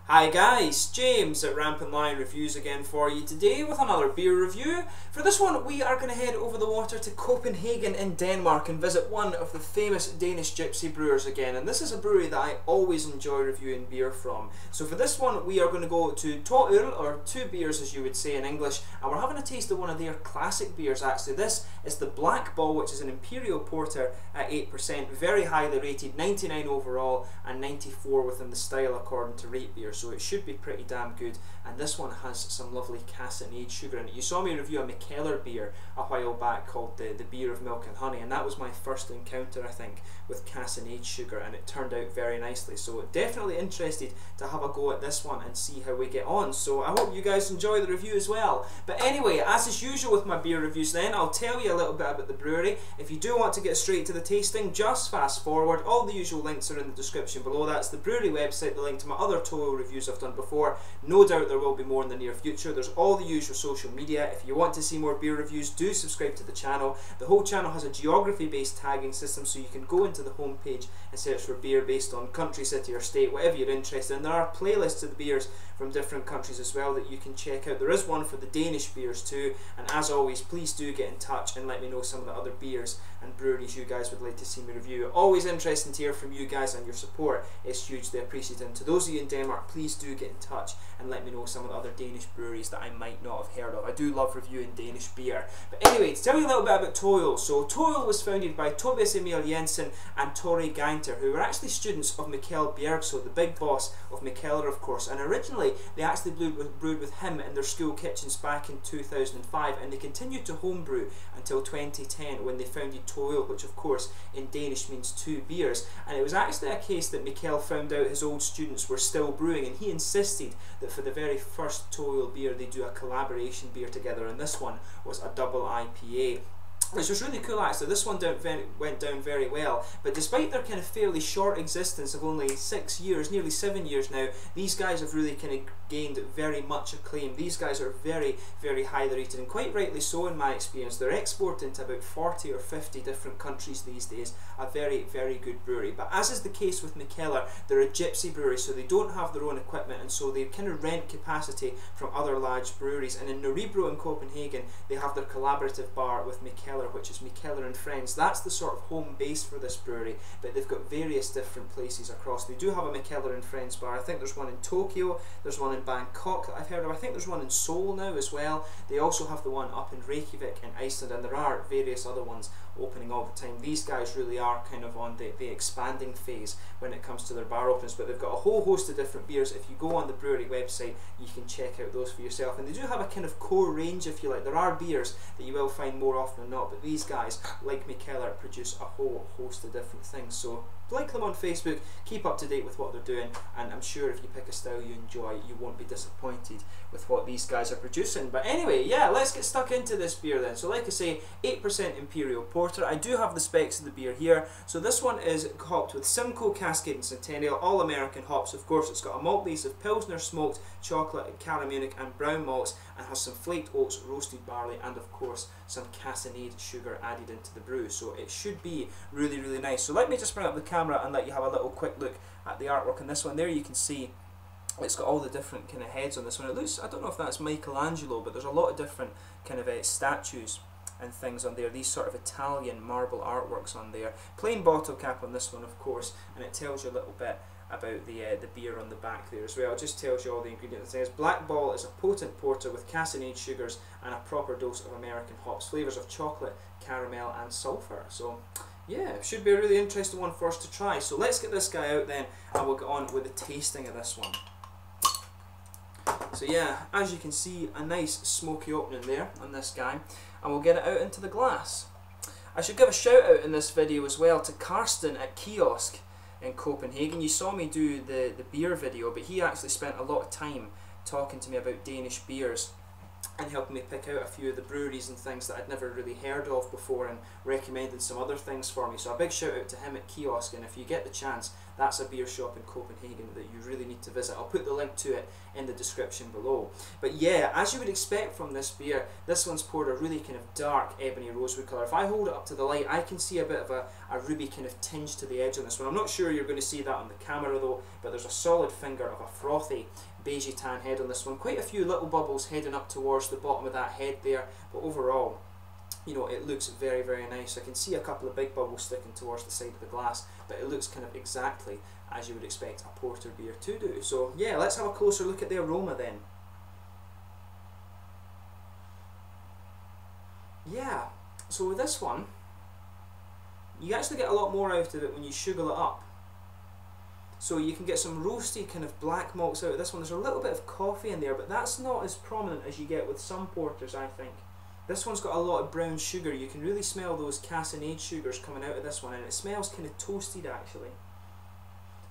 Hi guys, James at RampantLionReviews again for you today with another beer review. For this one we are going to head over the water to Copenhagen in Denmark and visit one of the famous Danish gypsy brewers again, and this is a brewery that I always enjoy reviewing beer from. So for this one we are going to go to to øl, or two beers as you would say in English, and we're having a taste of one of their classic beers actually. This is the Black Ball, which is an Imperial Porter at 8%, very highly rated, 99 overall and 94 within the style according to Rate Beer. So it should be pretty damn good, and this one has some lovely cassonade sugar in it. You saw me review a Mikkeller beer a while back called the Beer of Milk and Honey, and that was my first encounter I think with cassonade sugar, and it turned out very nicely. So definitely interested to have a go at this one and see how we get on. So I hope you guys enjoy the review as well. But anyway, as is usual with my beer reviews then, I'll tell you a little bit about the brewery. If you do want to get straight to the tasting, just fast forward. All the usual links are in the description below. That's the brewery website, the link to my other Toho reviews I've done before. No doubt there will be more in the near future. There's all the usual social media. If you want to see more beer reviews, do subscribe to the channel. The whole channel has a geography based tagging system, so you can go into the home page and search for beer based on country, city or state, whatever you're interested in. There are playlists of the beers from different countries as well that you can check out. There is one for the Danish beers too, and as always please do get in touch and let me know some of the other beers and breweries you guys would like to see me review. Always interesting to hear from you guys, and your support is hugely appreciated. And to those of you in Denmark, please do get in touch and let me know some of the other Danish breweries that I might not have heard of. I do love reviewing Danish beer. But anyway, to tell you a little bit about to øl. So to øl was founded by Tobias Emil Jensen and Tore Gainter, who were actually students of Mikkel Bjergso, the big boss of Mikkeller of course, and originally they actually brewed with him in their school kitchens back in 2005, and they continued to homebrew until 2010 when they founded to øl, which of course in Danish means two beers. And it was actually a case that Mikkel found out his old students were still brewing, and he insisted that for the very first to øl beer they do a collaboration beer together, and this one was a double IPA, which was really cool actually. This one went down very well, but despite their kind of fairly short existence of only 6 years, nearly 7 years now, these guys have really kind of gained very much acclaim. These guys are very, very highly rated, and quite rightly so in my experience. They're exporting to about 40 or 50 different countries these days. A very, very good brewery. But as is the case with Mikkeller, they're a gypsy brewery, so they don't have their own equipment, and so they kind of rent capacity from other large breweries. And in Nørrebro in Copenhagen, they have their collaborative bar with Mikkeller, which is Mikkeller and Friends. That's the sort of home base for this brewery, but they've got various different places across. They do have a Mikkeller and Friends bar. I think there's one in Tokyo, there's one in Bangkok that I've heard of. I think there's one in Seoul now as well. They also have the one up in Reykjavik in Iceland, and there are various other ones opening all the time. These guys really are kind of on the expanding phase when it comes to their bar openings, but they've got a whole host of different beers. If you go on the brewery website, you can check out those for yourself, and they do have a kind of core range if you like. There are beers that you will find more often than not, but these guys, like Mikkeller, produce a whole host of different things. So like them on Facebook, keep up to date with what they're doing, and I'm sure if you pick a style you enjoy, you won't be disappointed with what these guys are producing. But anyway, yeah, let's get stuck into this beer then. So like I say, 8% Imperial Porter. I do have the specs of the beer here. So this one is hopped with Simcoe, Cascade and Centennial, all American hops of course. It's got a malt base of Pilsner, smoked, chocolate, Cara Munich and brown malts, and has some flaked oats, roasted barley, and of course some cassonade sugar added into the brew. So it should be really, really nice. So let me just bring up the camera and let you have a little quick look at the artwork on this one. There you can see it's got all the different kind of heads on this one. It looks, I don't know if that's Michelangelo, but there's a lot of different kind of statues and things on there, these sort of Italian marble artworks on there. Plain bottle cap on this one of course, and it tells you a little bit about the beer on the back there as well. It just tells you all the ingredients. It says Black Ball is a potent porter with cassonade sugars and a proper dose of American hops, flavours of chocolate, caramel and sulphur. So yeah, it should be a really interesting one for us to try. So let's get this guy out then, and we'll get on with the tasting of this one. So yeah, as you can see, a nice smoky opening there on this guy, and we'll get it out into the glass. I should give a shout out in this video as well to Karsten at Kiosk in Copenhagen. You saw me do the beer video, but he actually spent a lot of time talking to me about Danish beers and helping me pick out a few of the breweries and things that I'd never really heard of before, and recommending some other things for me. So a big shout out to him at Kiosk, and if you get the chance, that's a beer shop in Copenhagen that you really need to visit. I'll put the link to it in the description below. But yeah, as you would expect from this beer, this one's poured a really kind of dark ebony rosewood colour. If I hold it up to the light, I can see a bit of a ruby kind of tinge to the edge on this one. I'm not sure you're going to see that on the camera though, but there's a solid finger of a frothy beigey tan head on this one. Quite a few little bubbles heading up towards the bottom of that head there, but overall, you know, it looks very, very nice. I can see a couple of big bubbles sticking towards the side of the glass, but it looks kind of exactly as you would expect a porter beer to do. So yeah, let's have a closer look at the aroma then. Yeah, so with this one, you actually get a lot more out of it when you sugar it up. So you can get some roasty kind of black malts out of this one. There's a little bit of coffee in there, but that's not as prominent as you get with some porters, I think. This one's got a lot of brown sugar. You can really smell those cassonade sugars coming out of this one, and it smells kind of toasted actually.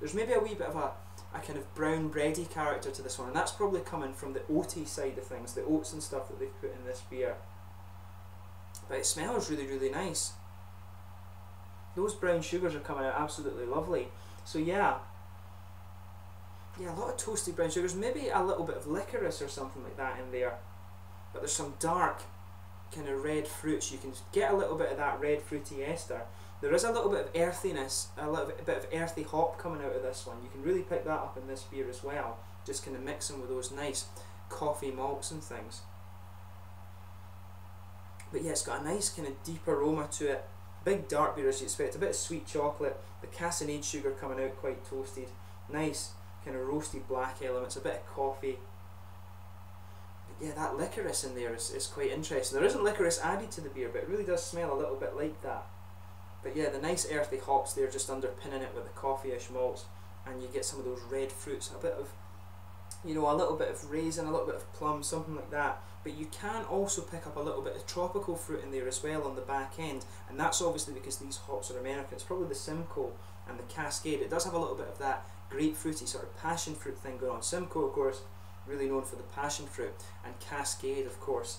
There's maybe a wee bit of a kind of brown bready character to this one, and that's probably coming from the oaty side of things, the oats and stuff that they've put in this beer. But it smells really, really nice. Those brown sugars are coming out absolutely lovely. So yeah, a lot of toasted brown sugars, maybe a little bit of licorice or something like that in there. But there's some dark kind of red fruits. You can get a little bit of that red fruity ester. There is a little bit of earthiness, a little bit of earthy hop coming out of this one. You can really pick that up in this beer as well, just kind of mixing with those nice coffee malts and things. But yeah, it's got a nice kind of deep aroma to it. Big dark beer as you expect, a bit of sweet chocolate, the cassonade sugar coming out quite toasted, nice kind of roasted black elements, a bit of coffee. But yeah, that licorice in there is quite interesting. There isn't licorice added to the beer, but it really does smell a little bit like that. But yeah, the nice earthy hops there just underpinning it with the coffee-ish malts, and you get some of those red fruits, a bit of, you know, a little bit of raisin, a little bit of plum, something like that. But you can also pick up a little bit of tropical fruit in there as well on the back end, and that's obviously because these hops are American. It's probably the Simcoe and the Cascade. It does have a little bit of that grapefruity sort of passion fruit thing going on. Simcoe, of course, really known for the passion fruit, and Cascade, of course,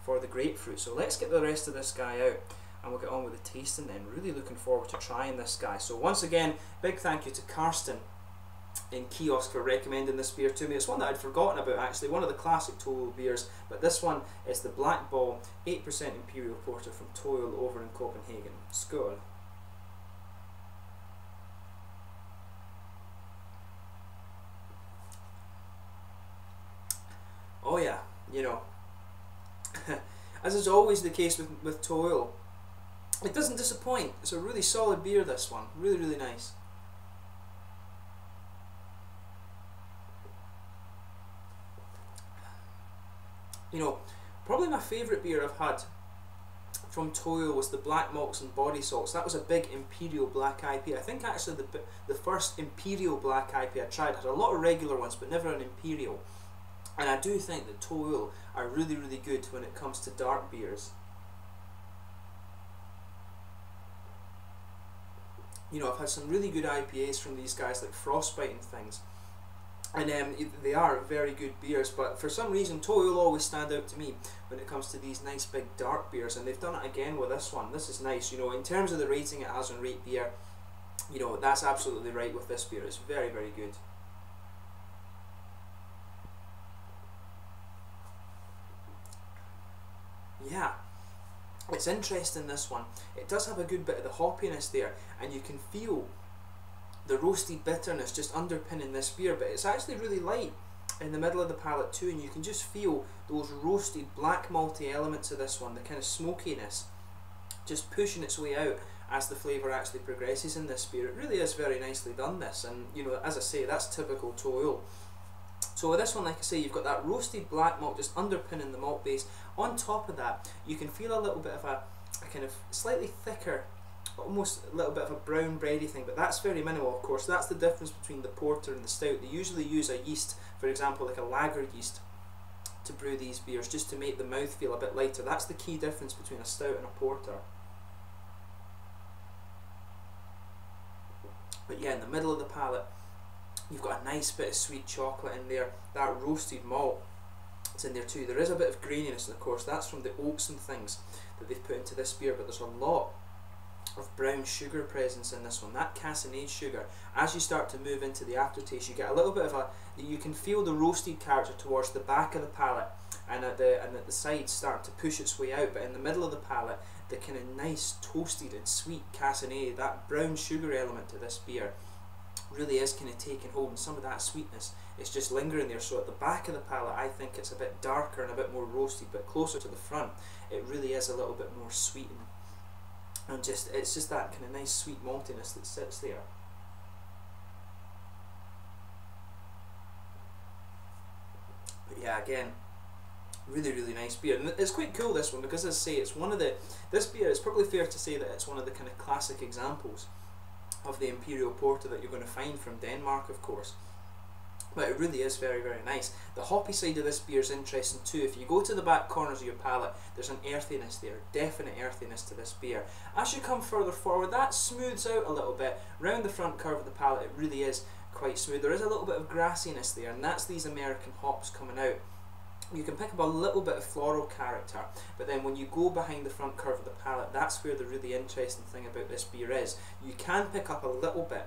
for the grapefruit. So let's get the rest of this guy out, and we'll get on with the tasting then. Really looking forward to trying this guy. So once again, big thank you to Karsten in Kiosk for recommending this beer to me. It's one that I'd forgotten about actually, one of the classic Toil beers, but this one is the Black Ball 8% Imperial Porter from Toil over in Copenhagen. Skål. Oh yeah, you know, as is always the case with Toil, it doesn't disappoint. It's a really solid beer, this one. Really, really nice. You know, probably my favourite beer I've had from Toil was the Black Malts and Body Salts. That was a big Imperial Black IPA. I think actually the first Imperial Black IPA I tried had a lot of regular ones, but never an Imperial. And I do think that Toil are really, really good when it comes to dark beers. You know, I've had some really good IPAs from these guys, like Frostbite and things. And they are very good beers, but for some reason Toil always stand out to me when it comes to these nice big dark beers, and they've done it again with this one. This is nice, you know, in terms of the rating it has on Rate Beer, you know, that's absolutely right with this beer. It's very, very good. Yeah, it's interesting, this one. It does have a good bit of the hoppiness there, and you can feel the roasty bitterness just underpinning this beer, but it's actually really light in the middle of the palate too, and you can just feel those roasted black malty elements of this one, the kind of smokiness just pushing its way out as the flavour actually progresses in this beer. It really is very nicely done, this, and you know, as I say, that's typical Toil. So with this one, like I say, you've got that roasted black malt just underpinning the malt base. On top of that, you can feel a little bit of a kind of slightly thicker, almost a little bit of a brown bready thing, but that's very minimal, of course. That's the difference between the porter and the stout. They usually use a yeast, for example, like a lager yeast, to brew these beers, just to make the mouth feel a bit lighter. That's the key difference between a stout and a porter. But yeah, in the middle of the palate, you've got a nice bit of sweet chocolate in there. That roasted malt, it's in there too. There is a bit of graininess, and of course that's from the oats and things that they've put into this beer, but there's a lot of brown sugar presence in this one. That cassonade sugar, as you start to move into the aftertaste, you get a little bit of you can feel the roasted character towards the back of the palate, and at the sides starting to push its way out, but in the middle of the palate, the kind of nice toasted and sweet cassonade, that brown sugar element to this beer really is kind of taking hold, and some of that sweetness is just lingering there. So at the back of the palate, I think it's a bit darker and a bit more roasted, but closer to the front, it really is a little bit more sweet, and just it's just that kind of nice sweet maltiness that sits there. But yeah, again, really nice beer, and it's quite cool, this one, because as I say, it's one of this beer, it's probably fair to say that it's one of the kind of classic examples of the Imperial Porter that you're going to find from Denmark, of course. But it really is very nice. The hoppy side of this beer is interesting too. If you go to the back corners of your palate, there's an earthiness there, definite earthiness to this beer. As you come further forward, that smooths out a little bit. Round the front curve of the palate, it really is quite smooth. There is a little bit of grassiness there, and that's these American hops coming out. You can pick up a little bit of floral character, but then when you go behind the front curve of the palate, that's where the really interesting thing about this beer is. You can pick up a little bit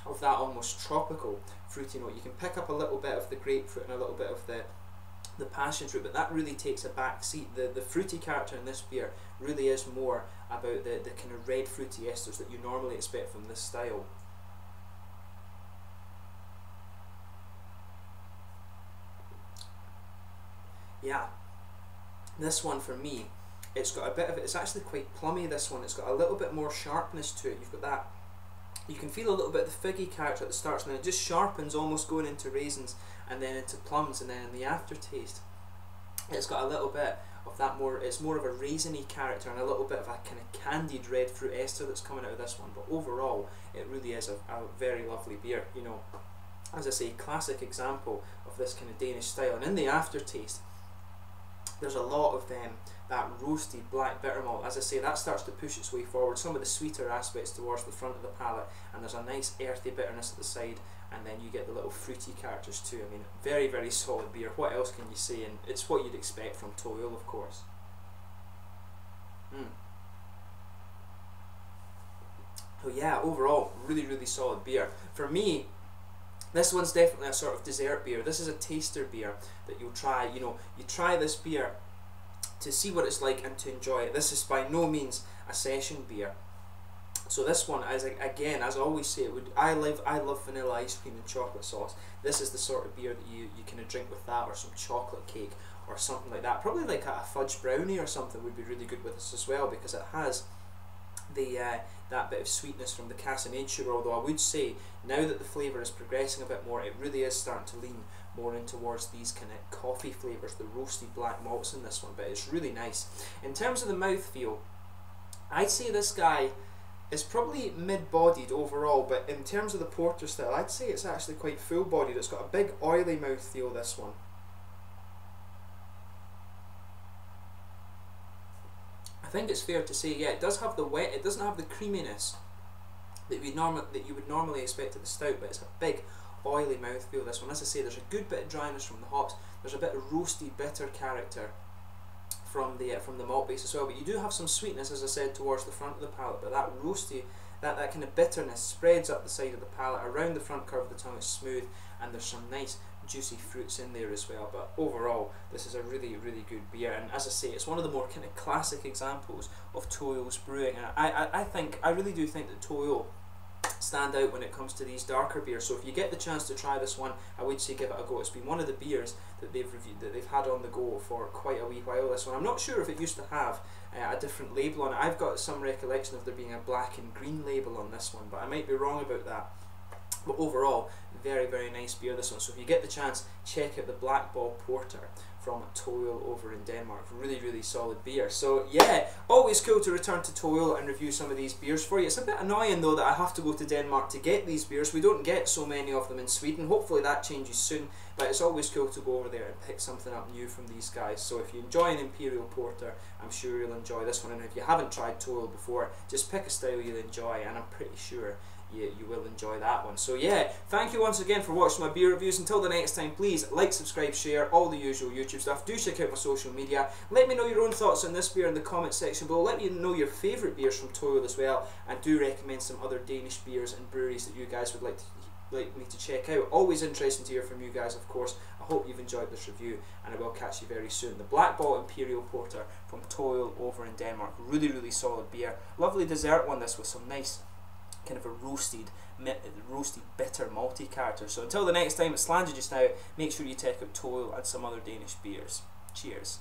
of that almost tropical fruity note. You can pick up a little bit of the grapefruit and a little bit of the passion fruit, but that really takes a back seat. The fruity character in this beer really is more about the kind of red fruity esters that you normally expect from this style. Yeah, this one for me, it's got a bit of it, it's actually quite plummy, this one. It's got a little bit more sharpness to it. You've got that, you can feel a little bit of the figgy character at the start, and then it just sharpens, almost going into raisins and then into plums, and then in the aftertaste it's got a little bit of that more, it's more of a raisiny character and a little bit of a kind of candied red fruit ester that's coming out of this one. But overall, it really is a very lovely beer, you know. As I say, classic example of this kind of Danish style. And in the aftertaste, there's a lot of that roasted black bitter malt. As I say, that starts to push its way forward, some of the sweeter aspects towards the front of the palate, and there's a nice earthy bitterness at the side, and then you get the little fruity characters too. I mean, very solid beer. What else can you say? And it's what you'd expect from Toil, of course. So yeah, overall, really solid beer. For me, this one's definitely a sort of dessert beer. This is a taster beer that you'll try. You know, you try this beer to see what it's like and to enjoy it. This is by no means a session beer. So this one, as again, as I always say, I love vanilla ice cream and chocolate sauce. This is the sort of beer that you kind of drink with that, or some chocolate cake or something like that. Probably like a fudge brownie or something would be really good with this as well, because it has the that bit of sweetness from the cassonade sugar. Although I would say, now that the flavour is progressing a bit more, it really is starting to lean more in towards these kind of coffee flavours, the roasted black malts in this one. But it's really nice. In terms of the mouthfeel, I'd say this guy is probably mid-bodied overall, but in terms of the porter style, I'd say it's actually quite full-bodied. It's got a big oily mouthfeel, this one. I think it's fair to say, yeah, it does have the wet, it doesn't have the creaminess that you would normally expect at the stout, but it's a big oily mouthfeel, this one. As I say, there's a good bit of dryness from the hops, there's a bit of roasty bitter character from the malt base as well, but you do have some sweetness, as I said, towards the front of the palate, but that roasty, that kind of bitterness spreads up the side of the palate. Around the front curve of the tongue it's smooth, and there's some nice juicy fruits in there as well. But overall, this is a really good beer, and as I say, it's one of the more kind of classic examples of Toil's brewing. And I really do think that Toil stand out when it comes to these darker beers. So if you get the chance to try this one, I would say give it a go. It's been one of the beers that they've reviewed, that they've had on the go for quite a wee while, this one. I'm not sure if it used to have a different label on it. I've got some recollection of there being a black and green label on this one, but I might be wrong about that. But overall, very nice beer, this one. So if you get the chance, check out the Black Ball Porter from Toil over in Denmark. Really solid beer. So yeah, always cool to return to Toil and review some of these beers for you. It's a bit annoying though that I have to go to Denmark to get these beers. We don't get so many of them in Sweden. Hopefully that changes soon, but it's always cool to go over there and pick something up new from these guys. So if you enjoy an Imperial Porter, I'm sure you'll enjoy this one. And if you haven't tried Toil before, just pick a style you'll enjoy, and I'm pretty sure you will enjoy that one. So yeah, thank you once again for watching my beer reviews. Until the next time, please like, subscribe, share, all the usual YouTube stuff. Do check out my social media. Let me know your own thoughts on this beer in the comment section below. Let me know your favourite beers from Toil as well, and do recommend some other Danish beers and breweries that you guys would like me to check out. Always interesting to hear from you guys, of course. I hope you've enjoyed this review, and I will catch you very soon. The Black Ball Imperial Porter from Toil over in Denmark. Really solid beer. Lovely dessert one, this, with some nice kind of a roasted bitter malty character. So until the next time, it's Sjaelland just now. Make sure you check out Toil and some other Danish beers. Cheers.